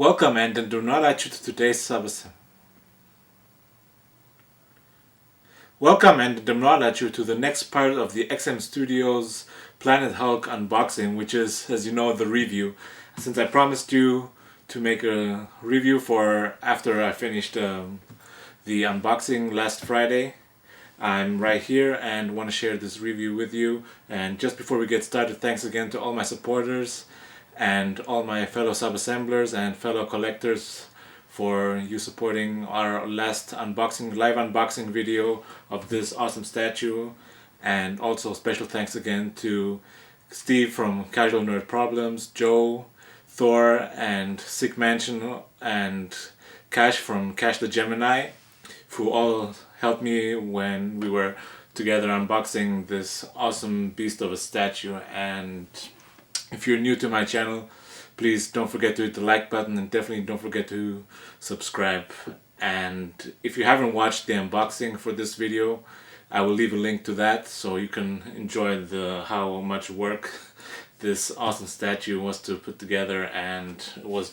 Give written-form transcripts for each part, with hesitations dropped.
Welcome and do not add you to today's Sabassembler. Welcome and do not add you to the next part of the XM Studios Planet Hulk unboxing, which is, as you know, the review. Since I promised you to make a review for after I finished the unboxing last Friday, I'm right here and want to share this review with you. And just before we get started, thanks again to all my supporters and all my fellow sub-assemblers and fellow collectors for you supporting our last live unboxing video of this awesome statue. And also special thanks again to Steve from Casual Nerd Problems, Joe, Thor, and Sick Mansion, and Cash from Cash the Gemini, who all helped me when we were together unboxing this awesome beast of a statue. And if you're new to my channel, please don't forget to hit the like button and definitely don't forget to subscribe. And if you haven't watched the unboxing for this video, I will leave a link to that so you can enjoy how much work this awesome statue was to put together. And it was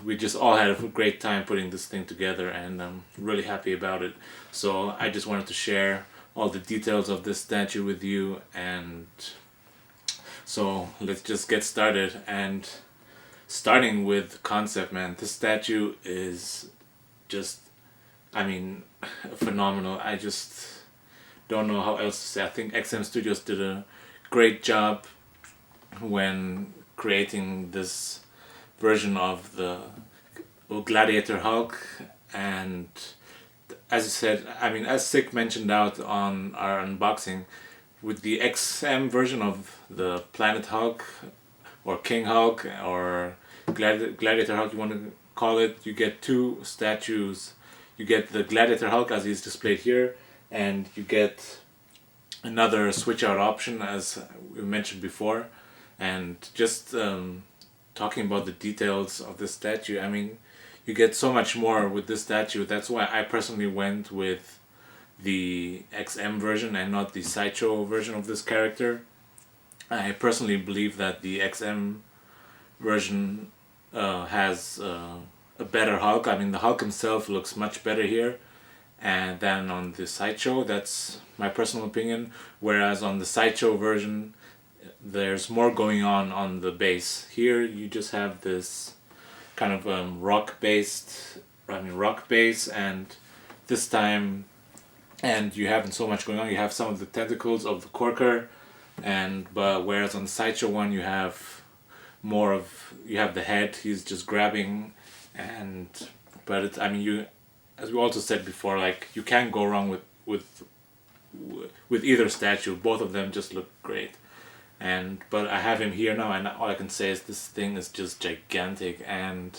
we just all had a great time putting this thing together, and I'm really happy about it. So I just wanted to share all the details of this statue with you, and so let's just get started. And starting with concept, man, this statue is just, phenomenal. I just don't know how else to say. I think XM Studios did a great job when creating this version of the Gladiator Hulk. And as you said, as Sick mentioned out on our unboxing, with the XM version of the Planet Hulk, or King Hulk, or Gladiator Hulk, you want to call it, you get two statues. You get the Gladiator Hulk as he's displayed here, and you get another switch out option as we mentioned before. And just talking about the details of this statue, you get so much more with this statue. That's why I personally went with the XM version and not the Sideshow version of this character. I personally believe that the XM version has a better Hulk. The Hulk himself looks much better here and than on the Sideshow. That's my personal opinion. Whereas on the Sideshow version, there's more going on the base. Here you just have this kind of rock base, and this time, and you haven't so much going on. You have some of the tentacles of the Corker, but whereas on the Sideshow one you have you have the head. He's just grabbing, but it's, you, as we also said before, like, you can't go wrong with either statue. Both of them just look great. But I have him here now, and all I can say is this thing is just gigantic, and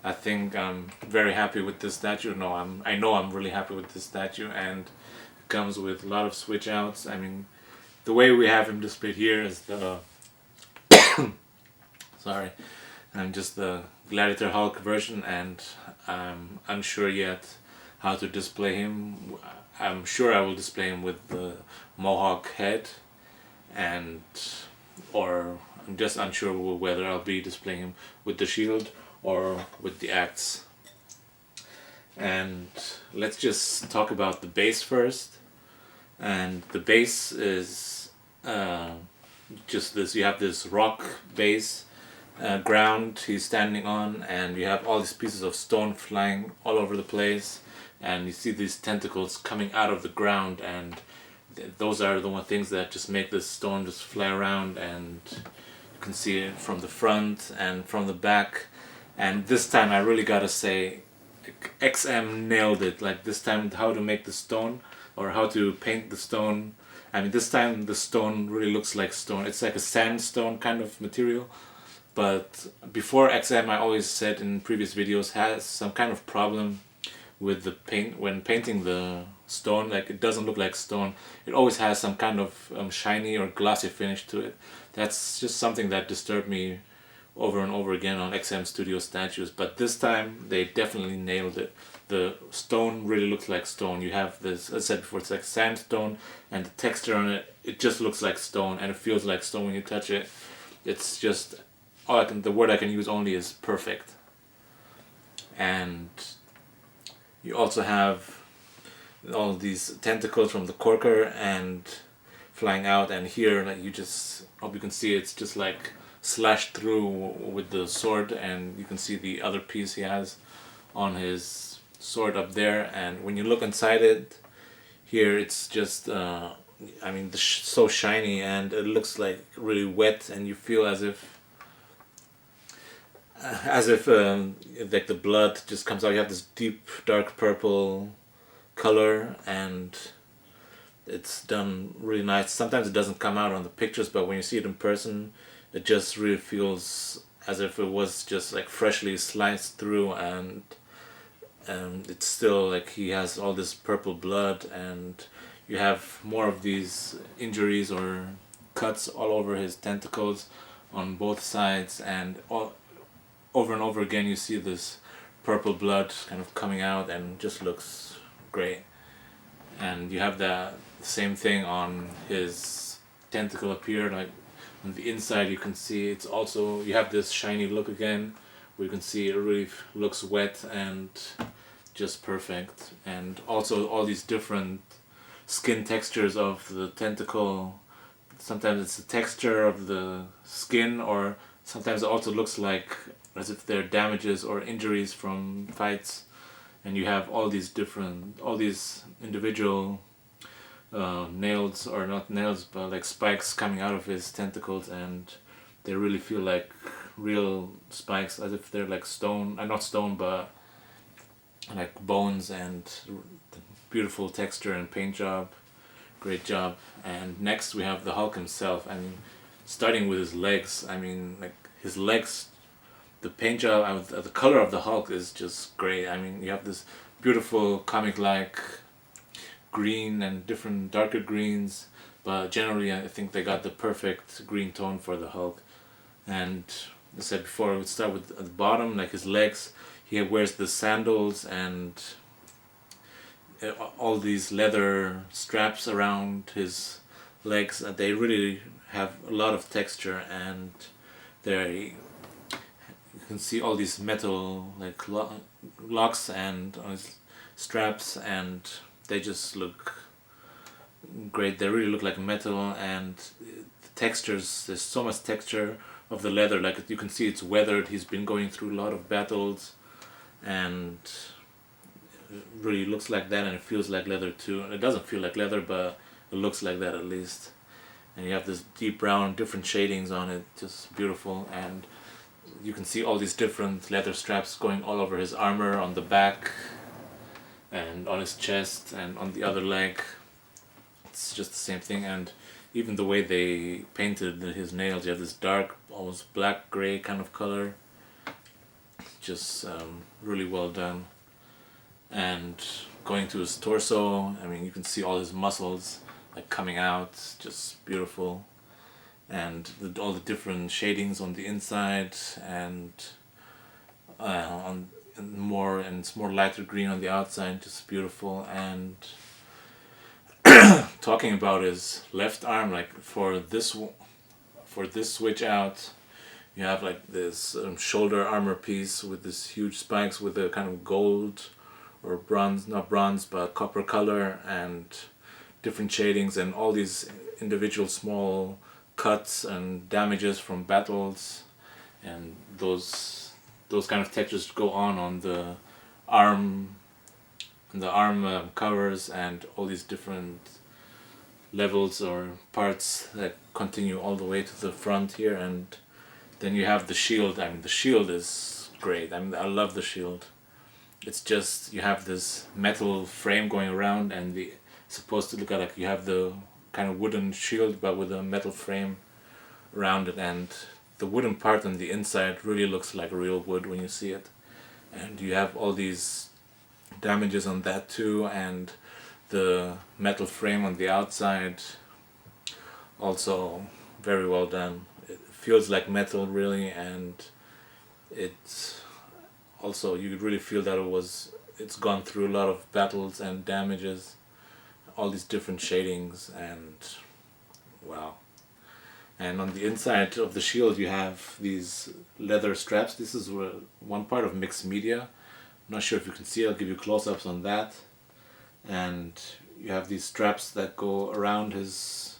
I think I'm very happy with this statue. I know I'm really happy with this statue, and it comes with a lot of switch outs. The way we have him displayed here is the just the Gladiator Hulk version, and I'm unsure yet how to display him. I'm sure I will display him with the Mohawk head, or I'm just unsure whether I'll be displaying him with the shield or with the axe. And let's just talk about the base first. And the base is just this. You have this rock base ground he's standing on, and you have all these pieces of stone flying all over the place, and you see these tentacles coming out of the ground, and those are the things that just make this stone just fly around, and you can see it from the front and from the back. And this time I really gotta say, XM nailed it. Like, this time, how to make the stone, or how to paint the stone. This time the stone really looks like stone. It's like a sandstone kind of material. But before, XM, I always said in previous videos, has some kind of problem with the paint when painting the stone. Like, it doesn't look like stone. It always has some kind of shiny or glossy finish to it. That's just something that disturbed me over and over again on XM Studio statues. But this time they definitely nailed it. The stone really looks like stone. You have this, as I said before, it's like sandstone, and the texture on it, it just looks like stone, and it feels like stone when you touch it. It's just the word I can use only is perfect. And you also have all these tentacles from the corker and flying out, and here, like, you just hope you can see, it's just like slashed through with the sword, and you can see the other piece he has on his sword up there. And when you look inside it, here it's just so shiny, and it looks like really wet, and you feel as if like the blood just comes out. You have this deep dark purple color, and it's done really nice. Sometimes it doesn't come out on the pictures, but when you see it in person, it just really feels as if it was just like freshly sliced through, and it's still like he has all this purple blood, and you have more of these injuries or cuts all over his tentacles on both sides, and over and over again you see this purple blood kind of coming out, and just looks great. And you have the same thing on his tentacle up here, like on the inside you can see it's also, you have this shiny look again, where you can see it really looks wet and just perfect. And also all these different skin textures of the tentacle. Sometimes it's the texture of the skin, or sometimes it also looks like as if they're damages or injuries from fights. And you have all these individual nails, or not nails, but like spikes coming out of his tentacles, and they really feel like real spikes, as if they're like stone, not stone, but like bones. And beautiful texture and paint job, great job. And next we have the Hulk himself. I mean, starting with his legs, I mean, like his legs, the paint job, the color of the Hulk is just great. I mean, you have this beautiful comic-like green and different darker greens, but generally I think they got the perfect green tone for the Hulk. And as I said before, I would start with at the bottom, like his legs. He wears the sandals and all these leather straps around his legs. They really have a lot of texture, and you can see all these metal like locks and straps, and they just look great. They really look like metal, and the textures, there's so much texture of the leather, like you can see it's weathered. He's been going through a lot of battles, and it really looks like that, and it feels like leather too. It doesn't feel like leather, but it looks like that at least. And you have this deep brown, different shadings on it, just beautiful. And you can see all these different leather straps going all over his armor, on the back and on his chest and on the other leg. It's just the same thing. And even the way they painted his nails, you have this dark, almost black gray kind of color, just really well done. And going to his torso, I mean, you can see all his muscles like coming out, just beautiful. And all the different shadings on the inside, and it's more lighter green on the outside, just beautiful. And talking about his left arm, like for this switch out, you have like this shoulder armor piece with this huge spikes with a kind of gold or bronze, not bronze, but copper color, and different shadings, and all these individual small cuts and damages from battles, and those kind of textures go on the arm covers, and all these different levels or parts that continue all the way to the front here. And then you have the shield. I mean, the shield is great. I mean, I love the shield. It's just, you have this metal frame going around, and it's supposed to look like you have the kind of wooden shield but with a metal frame around it, and the wooden part on the inside really looks like real wood when you see it. And you have all these damages on that too, and the metal frame on the outside, also very well done. It feels like metal really, and it's also, you really feel that it's gone through a lot of battles and damages, all these different shadings, and wow. And on the inside of the shield you have these leather straps. This is one part of mixed media. I'm not sure if you can see, I'll give you close-ups on that. And you have these straps that go around his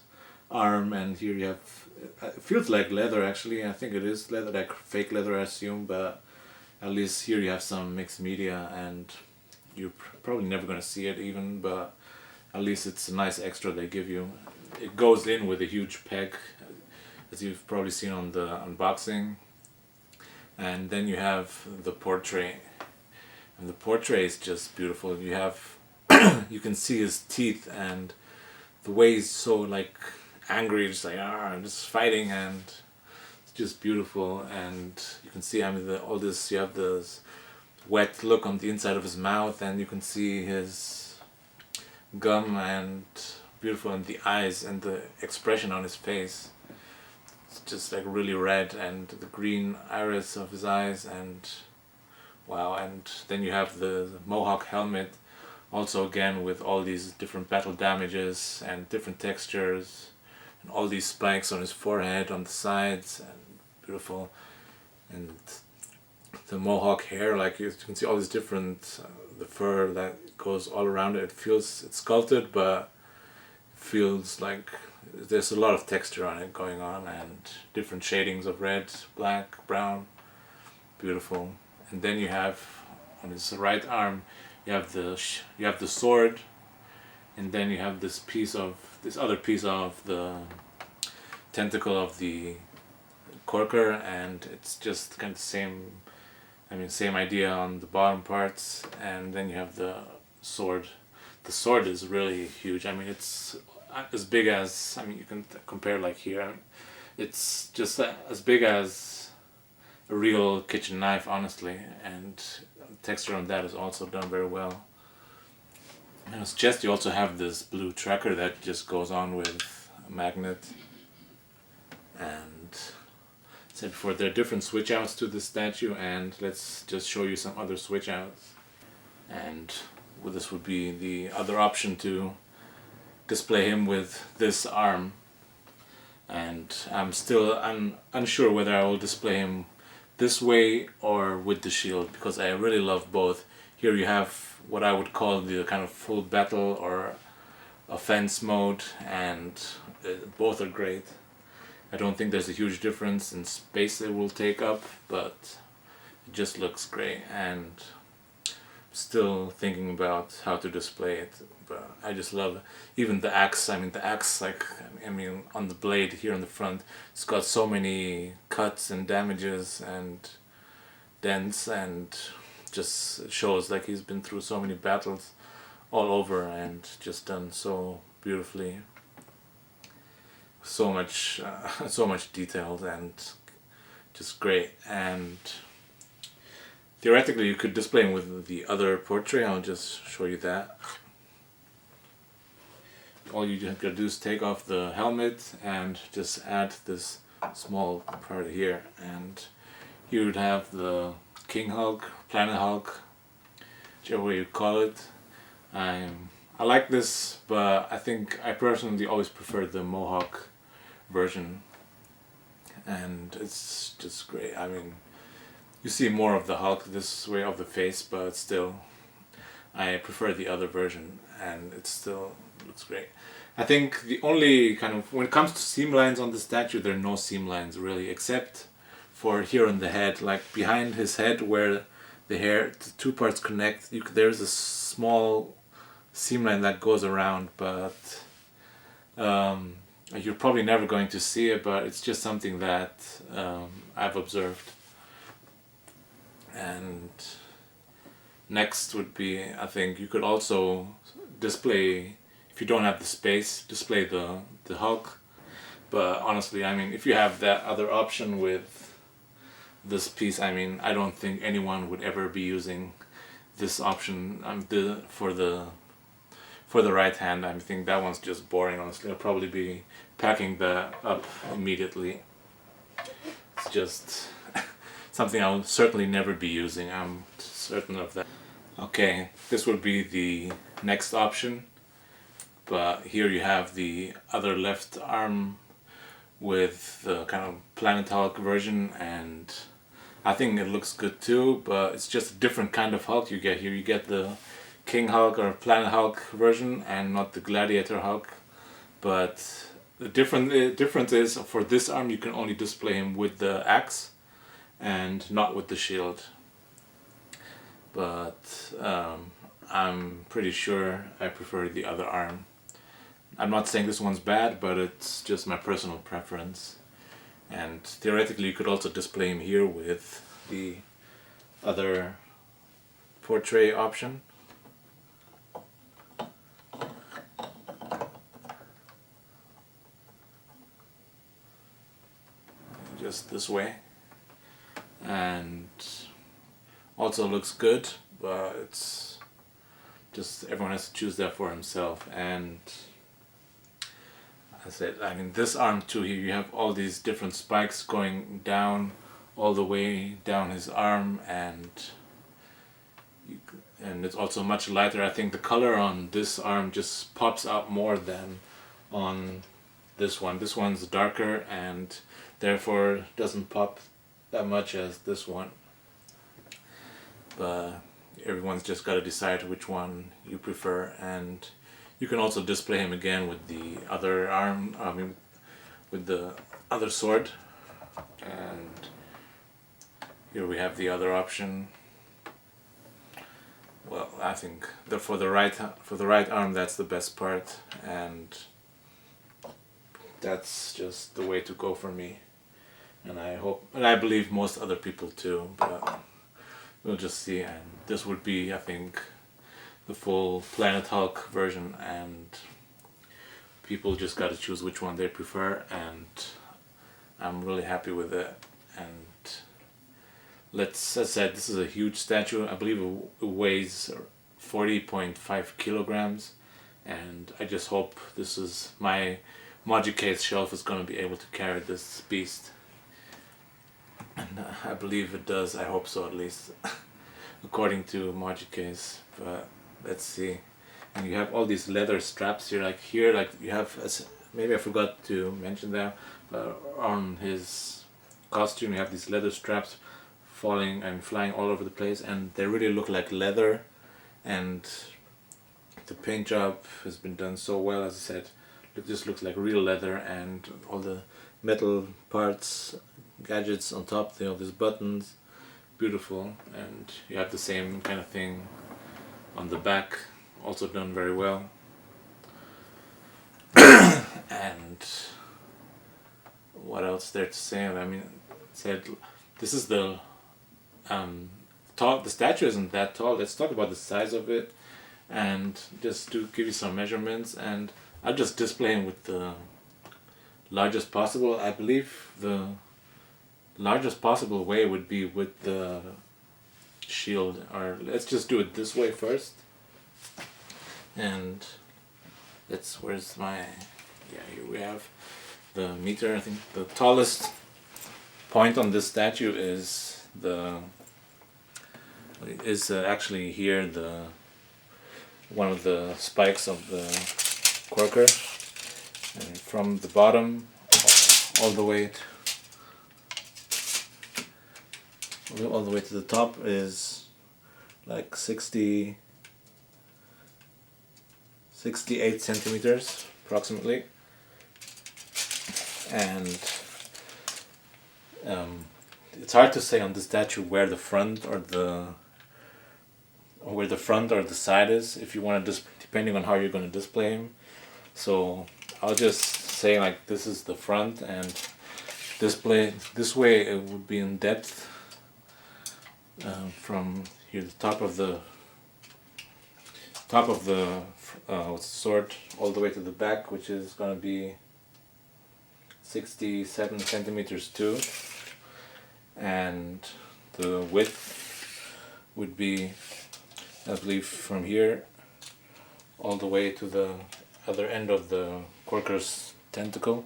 arm, and here you have, it feels like leather actually. I think it is leather, like fake leather I assume, but at least here you have some mixed media, and you're probably never going to see it even, but at least it's a nice extra they give you. It goes in with a huge peg, as you've probably seen on the unboxing. And then you have the portrait, and the portrait is just beautiful. You have you can see his teeth, and the way he's so like angry, just like just fighting, and it's just beautiful. And you can see, I mean, all this, you have this wet look on the inside of his mouth, and you can see his gum, and beautiful, and the eyes and the expression on his face. It's just like really red, and the green iris of his eyes, and wow. And then you have the mohawk helmet, also again with all these different battle damages and different textures, and all these spikes on his forehead, on the sides, and beautiful. And the mohawk hair, like you can see all these different, the fur that goes all around it. It's sculpted, but it feels like there's a lot of texture on it going on, and different shadings of red, black, brown, beautiful. And then you have on his right arm, you have the sword, and then you have this other piece of the tentacle of the corker, and it's just kind of the same. I mean, same idea on the bottom parts. And then you have the sword. The sword is really huge. I mean, it's as big as, I mean, you can compare like here. I mean, it's just as big as a real kitchen knife, honestly, and the texture on that is also done very well. And on his chest you also have this blue tracker that just goes on with a magnet. And said before, there are different switch outs to this statue, and let's just show you some other switch outs. And well, this would be the other option to display him with this arm. And I'm unsure whether I will display him this way or with the shield, because I really love both. Here you have what I would call the kind of full battle or offense mode, and both are great. I don't think there's a huge difference in space it will take up, but it just looks great, and I'm still thinking about how to display it. But I just love it. Even the axe, I mean the axe, like, I mean on the blade here on the front, it's got so many cuts and damages and dents, and just shows like he's been through so many battles all over, and just done so beautifully. So much detailed, and just great. And theoretically you could display him with the other portrait. I'll just show you that. All you gotta do is take off the helmet and just add this small part here, and you would have the King Hulk, Planet Hulk, whichever way you call it. I like this, but I think I personally always prefer the Mohawk version, and it's just great. I mean, you see more of the Hulk this way of the face, but still I prefer the other version, and it still looks great. I think the only kind of, when it comes to seam lines on the statue, there are no seam lines really, except for here on the head, like behind his head where the hair, the two parts connect, there's a small seam line that goes around, but you're probably never going to see it, but it's just something that I've observed. And next would be, I think you could also display, if you don't have the space, display the Hulk. But honestly, I mean, if you have that other option with this piece, I mean, I don't think anyone would ever be using this option for the right hand. I think that one's just boring, honestly. I'll probably be packing that up immediately. It's just something I'll certainly never be using, I'm certain of that. Okay, this would be the next option, but here you have the other left arm with the kind of Planet Hulk version, and I think it looks good too, but it's just a different kind of Hulk you get here. You get the King Hulk or Planet Hulk version and not the Gladiator Hulk. But the difference is for this arm you can only display him with the axe and not with the shield. But I'm pretty sure I prefer the other arm. I'm not saying this one's bad, but it's just my personal preference. And theoretically you could also display him here with the other portrait option. Just this way. And also looks good, but it's just everyone has to choose that for himself. And I said, I mean, this arm too, here you have all these different spikes going down all the way down his arm, and it's also much lighter. I think the color on this arm just pops out more than on this one. This one's darker and therefore doesn't pop that much as this one. But everyone's just got to decide which one you prefer, and you can also display him again with the other arm, I mean with the other sword. And here we have the other option. Well, I think for the right arm that's the best part, and that's just the way to go for me. And I believe most other people too, but we'll just see. And this would be, I think, the full Planet Hulk version, and people just got to choose which one they prefer, and I'm really happy with it. And as I said, this is a huge statue. I believe it weighs 40.5 kilograms, and I just hope my Moji Case shelf is going to be able to carry this beast. And I believe it does. I hope so, at least according to Moji Case. But let's see. And you have all these leather straps here, like you have, maybe I forgot to mention that, but on his costume you have these leather straps falling and flying all over the place, and they really look like leather, and the paint job has been done so well. As I said, it just looks like real leather, and all the metal parts, gadgets on top, these buttons, beautiful. And you have the same kind of thing on the back, also done very well. And what else there to say? I mean, said this is the tall. The statue isn't that tall. Let's talk about the size of it, and just to give you some measurements. And I'll just display him with the largest possible. I believe the largest possible way would be with the shield, or let's just do it this way first. And where's my, here we have the meter. I think the tallest point on this statue is actually here, one of the spikes of the quirker, and from the bottom all the way to the top is like 68 centimeters approximately. And it's hard to say on the statue where the front or the side is, if you want to depending on how you're going to display him. So I'll just say like this is the front, and display this way it would be in depth from here, the top of the sword all the way to the back, which is going to be 67 centimeters too, and the width would be, I believe, from here all the way to the other end of the quirker's tentacle.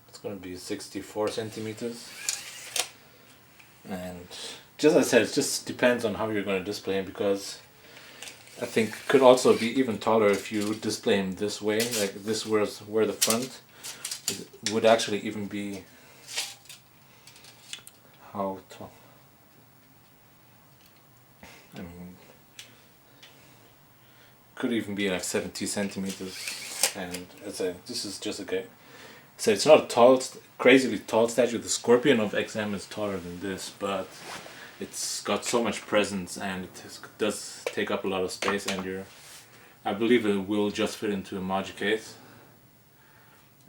It's going to be 64 centimeters. And just as I said, it just depends on how you're going to display him, because I think could also be even taller if you display him this way, like this was where the front it would actually even be how tall. I mean, could even be like 70 centimeters, and this is just a guy. So it's not a tall, crazily tall statue. The Scorpion of XM is taller than this, but it's got so much presence and it does take up a lot of space, and I believe it will just fit into a Moji case.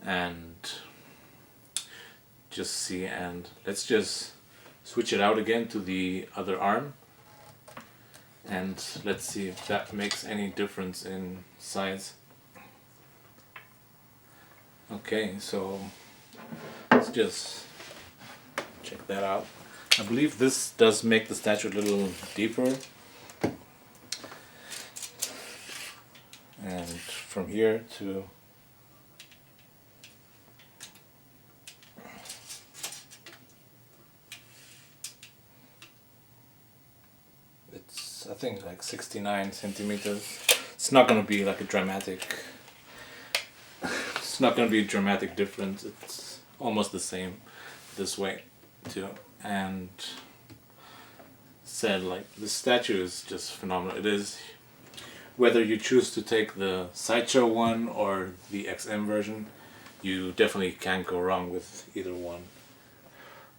And just see, and let's just switch it out again to the other arm, and let's see if that makes any difference in size. Okay, so let's just check that out. I believe this does make the statue a little deeper. And from here to it's, I think, like 69 centimeters. It's not going to be like a dramatic, it's not going to be a dramatic difference. It's almost the same this way too. And said, like, the statue is just phenomenal. It is, whether you choose to take the Sideshow one or the XM version, you definitely can't go wrong with either one.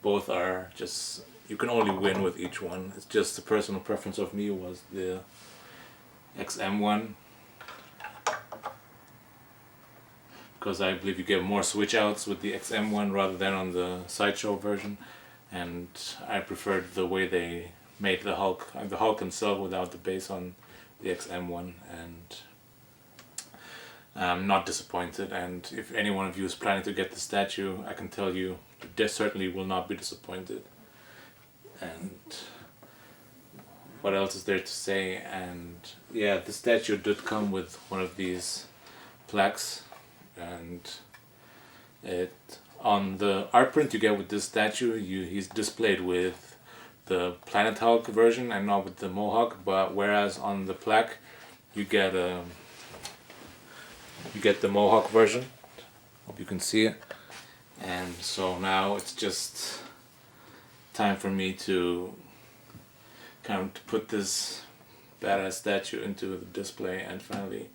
Both are just, you can only win with each one. It's just the personal preference of me was the XM one, because I believe you get more switch outs with the XM one rather than on the Sideshow version. And I preferred the way they made the Hulk himself without the base on the XM one, and I'm not disappointed. And if any one of you is planning to get the statue, I can tell you certainly will not be disappointed. And what else is there to say? And yeah, the statue did come with one of these plaques, and it, on the art print you get with this statue, he's displayed with the Planet Hulk version and not with the Mohawk. But whereas on the plaque you get the Mohawk version. Hope you can see it. And so now it's just time for me to kind of put this badass statue into the display and finally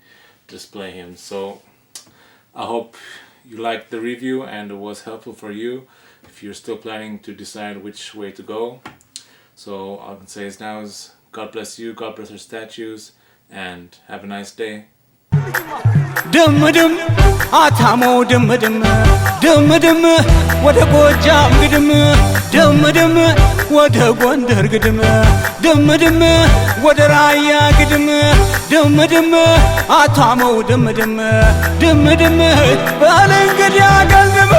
display him. So I hope you liked the review and it was helpful for you if you're still planning to decide which way to go. So all I can say is now is God bless you, God bless our statues, and have a nice day. ድም ድም አታሞ ድም ድም ድም ድም ወደ ጎጃም ግድም ድም ድም ወደ ጎንደር ግድም ድም ድም ወደ ራያ ግድም ድም ድም አታሞ ድም ድም ድም ድም ባለ እንግዲህ አገልግም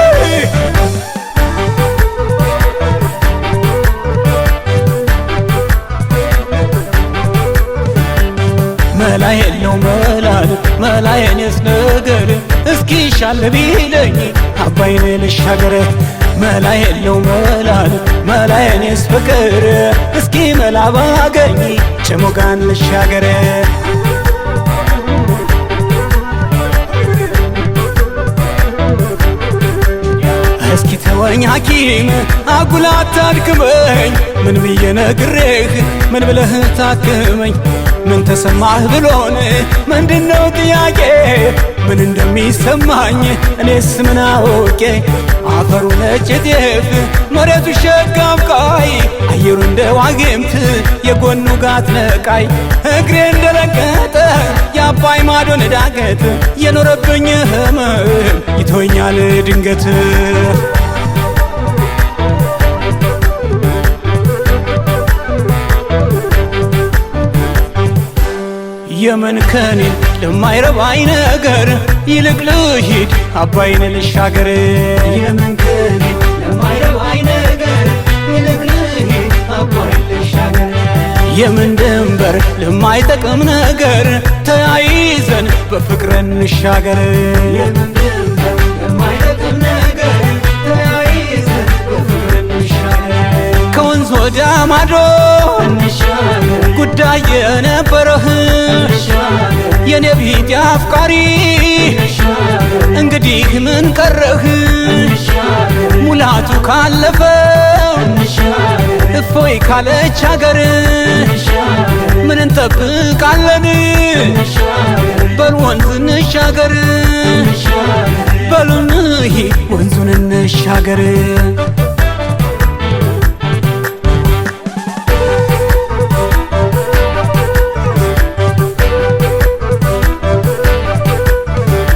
መላ የለው መላል መላ የኔስ ነገር እስኪ ሻል ቢለኝ አባይን ልሻገር መላ የለው መላል መላ የኔስ ፍቅር እስኪ መላ ባገኝ ጭሙጋን ልሻገር እስኪ ተወኝ ሐኪም አጉላት አድክመኝ ምን ብዬ ነግሬህ ምን ብለህ ታክመኝ ምን ተሰማህ ብሎን ምንድነው ጥያቄ ምን እንደሚሰማኝ እኔስ ምን አውቄ አፈሩ ነጭ ጤፍ መሬቱ ሸጋብቃይ አየሩ እንደ ዋግምት የጎኑ ጋት ነቃይ እግሬ እንደረገጠ የአባይ ማዶን ዳገት የኖረብኝ ህመም ይቶኛል ድንገት የምን ከኔ ለማይረባይ ነገር ይልቅ ልሂድ አባይን ልሻገር የምን ከኔ ለማይረባይ ነገር ይልቅ ልሂድ አባይን ልሻገር የምን ድንበር ለማይጠቅም ነገር ተያይዘን በፍቅር እንሻገር የምን ድንበር ለማይጠቅም ነገር ተያይዘን በፍቅር እንሻገር ከወንዝ ወዲያ ማዶ እንሻገር ጉዳይ የነበረህ የኔ ቢጤ አፍቃሪ እንግዲህ ምን ቀረህ ሙላቱ ካለፈው እፎይ ካለች ሀገር ምን እንጠብቃለን በል ወንዝ እንሻገር በሉን ወንዙን እንሻገር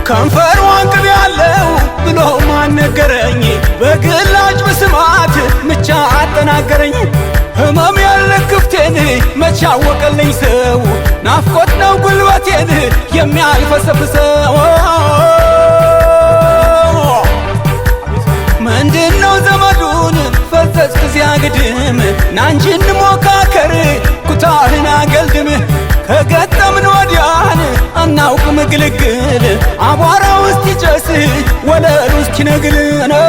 ከንፈር ዋንቅብ ያለው ብሎ ማን ነገረኝ በግላጭ በስማት ምቻ አጠናገረኝ ህመም ያለ ክፍቴን መቻወቀልኝ ሰው ናፍቆት ነው ጉልበቴን የሚያልፈሰፍሰው ምንድነው ዘመዱን ፈዘዝ ከዚያ ግድም ናንቺን ሞካከር ኩታህን አገልድም ከገጠምን ወዲያን አናውቅም ግልግል አቧራ ውስጥ ይጨስ ወለል ውስጥ ይነግል ነው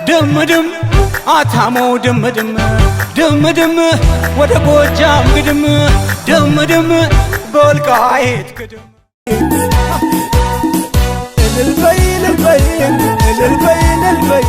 ድምድም አታሞው ድምድም ድምድም ወደ ጎጃም ግድም ድምድም በወልቃይት ግድም እልልበይ እልልበይ እልልበይ እልልበይ